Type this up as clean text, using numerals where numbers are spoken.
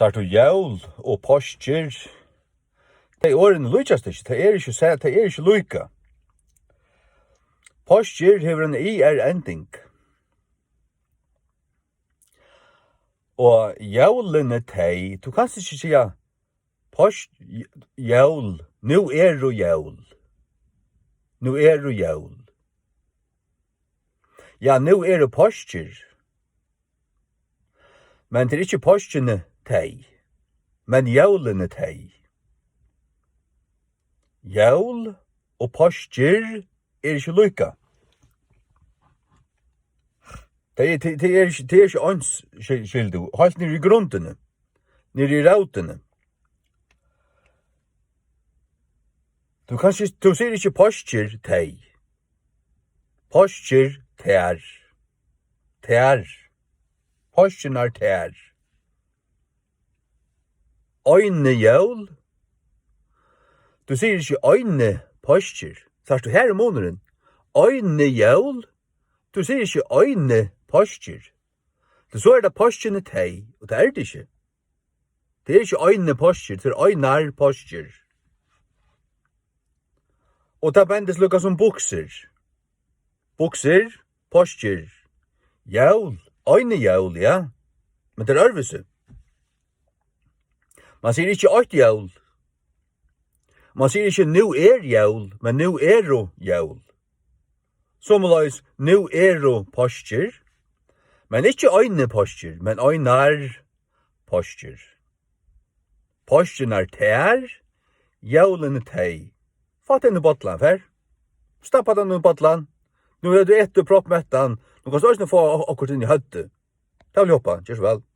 Så du jævl og páskir. Det årene lykast ikke, det ikke lyka. Páskir hever en ending. Og jævlene tei, du kan ikke sige, jævl, nu du jævl. Nu du jævl. Ja, nu du páskir. Men det ikke páskine tei, men jævlene tei. Jævl og páskir ikke lyka. Det ikke ans skildu, halt nere i grundene, nere i rautene. Du ser ikke páskir tei. Páskir tær. Tær. Páskirnar tær. Øyne jævl. Du ser ikke øyne páskir. Sørst du her måneden? Øyne jævl. Du ser ikke øyne páskir. Så det páskirne tei, og det det ikke. Det ikke øyne páskir, det øynar páskir. Og det bendes lukka som bukser. Bukser, páskir. Jævl, øyne jævl, ja. Men det ørvise. Man sier ikke øyt jævl. Man sier ikke nu jævl, men nu du jævl. Sommerleis, nu du páskir. Men ikke øyne páskir, men øynar páskir. Páskirnar tær, jævlene tei. Fatt den i bottlan, fer. Stappa den i bottlan. Nu du etter proppmettan. Nu kan du også få akkurat inn i høttet. Det vil jeg hoppa, kjør så vel.